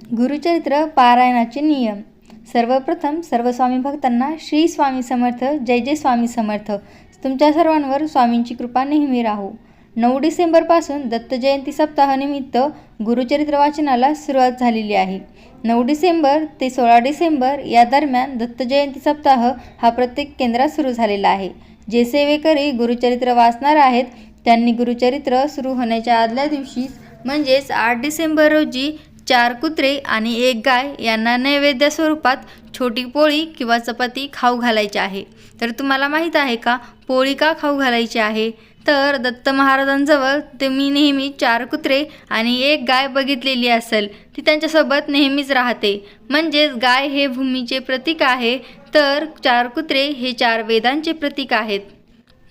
गुरुचरित्र पारायणाचे नियम. सर्वप्रथम सर्व स्वामी भक्तांना श्री स्वामी समर्थ, जय जय स्वामी समर्थ. तुमच्या सर्वांवर स्वामींची कृपा नेहमी राहो. 9 डिसेंबरपासून दत्त जयंती सप्ताहानिमित्त गुरुचरित्र वाचनाला सुरुवात झालेली आहे. 9 डिसेंबर ते 16 डिसेंबर या दरम्यान दत्त जयंती सप्ताह हा प्रत्येक केंद्रात सुरू झालेला आहे. जे सेवेकरी गुरुचरित्र वाचणार आहेत त्यांनी गुरुचरित्र सुरू होण्याच्या आदल्या दिवशीच म्हणजेच 8 डिसेंबर रोजी 4 कुत्रे आणि 1 गाय यांना नैवेद्य स्वरूपात छोटी पोळी किंवा चपाती खाऊ घालायची आहे. तर तुम्हाला माहीत आहे का पोळी का खाऊ घालायची आहे? तर दत्त महाराजांजवळ तुम्ही नेहमी 4 कुत्रे आणि 1 गाय बघितलेली असेल, ती त्यांच्यासोबत नेहमीच राहते. म्हणजेच गाय हे भूमीचे प्रतीक आहे, तर 4 कुत्रे हे 4 वेदांचे प्रतीक आहेत.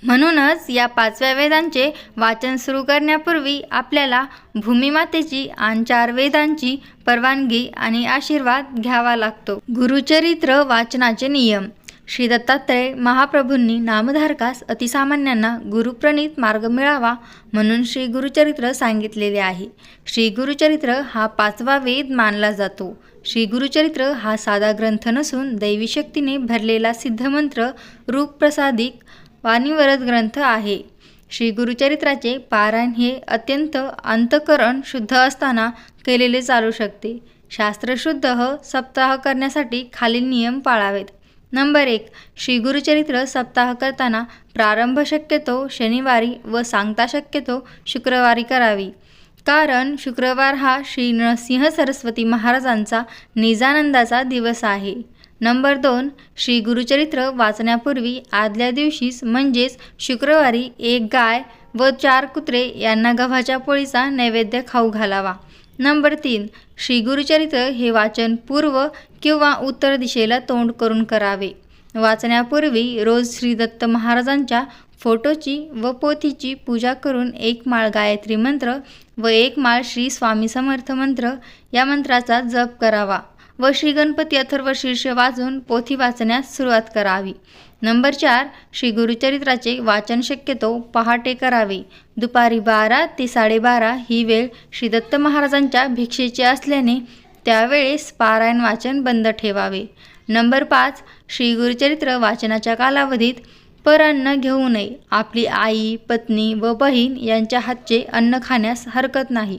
म्हणूनच या 5व्या वेदांचे वाचन सुरू करण्यापूर्वी आपल्याला भूमिमातेची आणि 4 वेदांची परवानगी आणि आशीर्वाद घ्यावा लागतो. गुरुचरित्र वाचनाचे नियम. श्री दत्तात्रय महाप्रभूंनी नामधारकास अतिसामान्यांना गुरुप्रणीत मार्ग मिळावा म्हणून श्री गुरुचरित्र सांगितलेले आहे. श्री गुरुचरित्र हा 5वा वेद मानला जातो. श्री गुरुचरित्र हा साधा ग्रंथ नसून दैवी शक्तीने भरलेला सिद्धमंत्र रूपप्रसादिक वाणीवरद ग्रंथ आहे. श्री गुरुचरित्राचे पारायण हे अत्यंत अंतःकरण शुद्ध असताना केलेले चालू शकते. शास्त्रशुद्ध सप्ताह करण्यासाठी खालील नियम पाळावेत. नंबर 1. श्री गुरुचरित्र सप्ताह करताना प्रारंभ शक्यतो शनिवारी व सांगता शक्यतो शुक्रवारी करावी. कारण शुक्रवार हा श्री नरसिंह सरस्वती महाराजांचा निजानंदाचा दिवस आहे. नंबर 2. श्री गुरुचरित्र वाचण्यापूर्वी आदल्या दिवशीच म्हणजेच शुक्रवारी 1 गाय व 4 कुत्रे यांना गव्हाच्या पोळीचा नैवेद्य खाऊ घालावा. नंबर 3. श्री गुरुचरित्र हे वाचन पूर्व किंवा उत्तर दिशेला तोंड करून करावे. वाचण्यापूर्वी रोज श्री दत्त महाराजांच्या फोटोची व पोथीची पूजा करून 1 माळ गायत्री मंत्र व 1 माळ श्री स्वामी समर्थ मंत्र या मंत्राचा जप करावा व श्री गणपती अथर्व शीर्ष वाचून पोथी वाचण्यास सुरुवात करावी. नंबर 4. श्री गुरुचरित्राचे वाचन शक्यतो पहाटे करावे. दुपारी 12 ते 12:30 ही वेळ श्री दत्त महाराजांच्या भिक्षेची असल्याने त्यावेळेस पारायण वाचन बंद ठेवावे. नंबर 5. श्री गुरुचरित्र वाचनाच्या कालावधीत परान्न घेऊ नये. आपली आई, पत्नी व बहीण यांच्या हातचे अन्न खाण्यास हरकत नाही.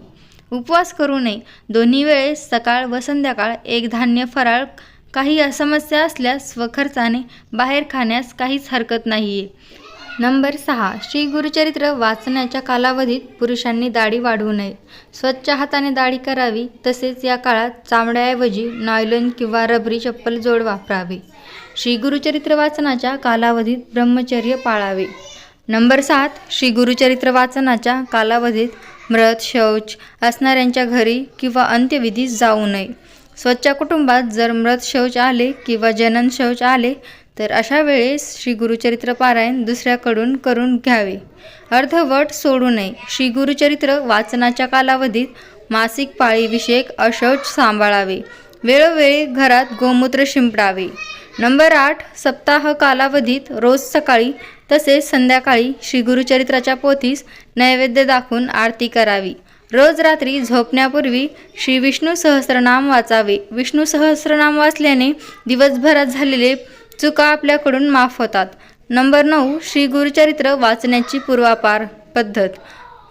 उपवास करू नये. दोन्ही वेळेस सकाळ व संध्याकाळ 1 धान्य फराळ. काही समस्या असल्यास स्वखर्चाने बाहेर खाण्यास काहीच हरकत नाही आहे. नंबर 6. श्री गुरुचरित्र वाचण्याच्या कालावधीत पुरुषांनी दाढी वाढवू नये. स्वच्छ हाताने दाढी करावी. तसेच या काळात चामड्याऐवजी नायलॉन किंवा रबरी चप्पल जोड वापरावे. श्री गुरुचरित्र वाचनाच्या कालावधीत ब्रह्मचर्य पाळावे. नंबर 7. श्री गुरुचरित्र वाचनाच्या कालावधीत मृत शौच असणाऱ्यांच्या घरी किंवा अंत्यविधीस जाऊ नये. स्वच्छ कुटुंबात जर मृत शौच आले किंवा जनन शौच आले तर अशा वेळेस श्री गुरुचरित्र पारायण दुसऱ्याकडून करून घ्यावे. अर्धवट सोडू नये. श्री गुरुचरित्र वाचनाच्या कालावधीत मासिक पाळीविषयक अशौच सांभाळावे. वेळोवेळी घरात गोमूत्र शिंपडावे. नंबर 8. सप्ताह कालावधीत रोज सकाळी तसेच संध्याकाळी श्री गुरुचरित्राच्या पोथीस नैवेद्य दाखवून आरती करावी. रोज रात्री झोपण्यापूर्वी श्री विष्णू सहस्रनाम वाचावे. विष्णू सहस्रनाम वाचल्याने दिवसभरात झालेले चुका आपल्याकडून माफ होतात. नंबर 9. श्री गुरुचरित्र वाचण्याची पूर्वापार पद्धत.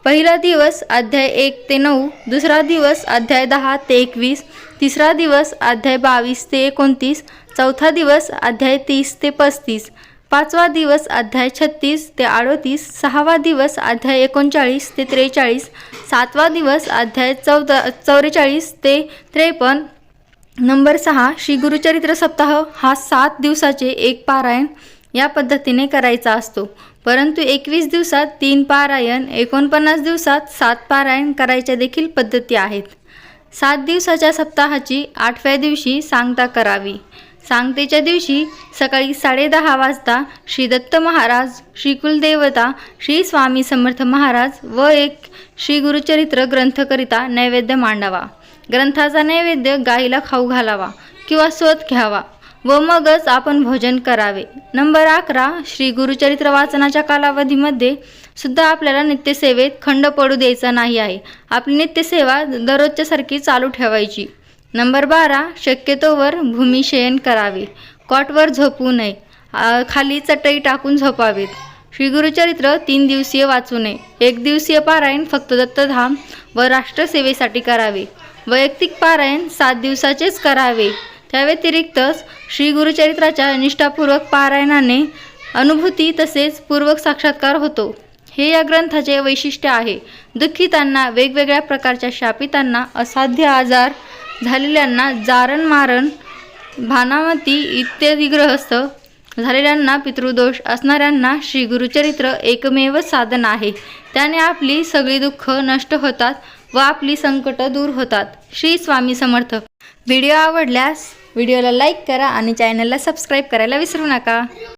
पहिला दिवस अध्याय 1 ते 9, दुसरा दिवस अध्याय 10 ते 21, तिसरा दिवस अध्याय 22 ते 29, चौथा दिवस अध्याय 30 ते 35, 5वा दिवस अध्याय 36 ते 38, 6वा दिवस अध्याय 39 ते 43, 7वा दिवस अध्याय 44 ते 53. नंबर 6. श्री गुरुचरित्र सप्ताह हा 7 दिवसाचे 1 पारायण या पद्धतीने करायचा असतो. परंतु 21 दिवसात 3 पारायण, 49 दिवसात 7 पारायण करायच्या देखील पद्धती आहेत. 7 दिवसाच्या सप्ताहाची 8व्या दिवशी सांगता करावी. सांगतेच्या दिवशी सकाळी 10:30 वाजता श्री दत्त महाराज, श्री कुलदेवता, श्री स्वामी समर्थ महाराज व 1 श्री गुरुचरित्र ग्रंथकरिता नैवेद्य मांडावा. ग्रंथाचा नैवेद्य गाईला खाऊ घालावा किंवा स्वत घ्यावा व मगच आपण भोजन करावे. नंबर 11. श्री गुरुचरित्र वाचनाच्या कालावधीमध्ये सुद्धा आपल्याला नित्यसेवेत खंड पडू द्यायचा नाही आहे. आपली नित्यसेवा दररोजच्या सारखी चालू ठेवायची. नंबर 12, शक्यतोवर भूमिशयन करावे. कॉटवर झोपू नये. खाली चटई टाकून झोपावेत. श्री गुरुचरित्र 3 दिवसीय वाचू नये. 1 दिवसीय पारायण फक्त दत्तधाम व राष्ट्रसेवेसाठी करावे. वैयक्तिक पारायण 7 दिवसाचेच करावे. त्या व्यतिरिक्त श्री गुरुचरित्राच्या निष्ठापूर्वक पारायणाने अनुभूती तसेच पूर्वक साक्षात्कार होतो. हे या ग्रंथाचे वैशिष्ट्य आहे. दुःखितांना, वेगवेगळ्या प्रकारच्या शापितांना, असाध्य आजार झालेल्यांना, जारण मारण, भानामती इत्यादी ग्रहस्थ झालेल्यांना, पितृदोष असणाऱ्यांना श्री गुरुचरित्र एकमेव साधन आहे. त्याने आपली सगळी दुःख नष्ट होतात व आपली संकट दूर होतात. श्री स्वामी समर्थ. व्हिडिओ आवडल्यास व्हिडिओला लाईक करा आणि चॅनलला सबस्क्राईब करायला विसरू नका.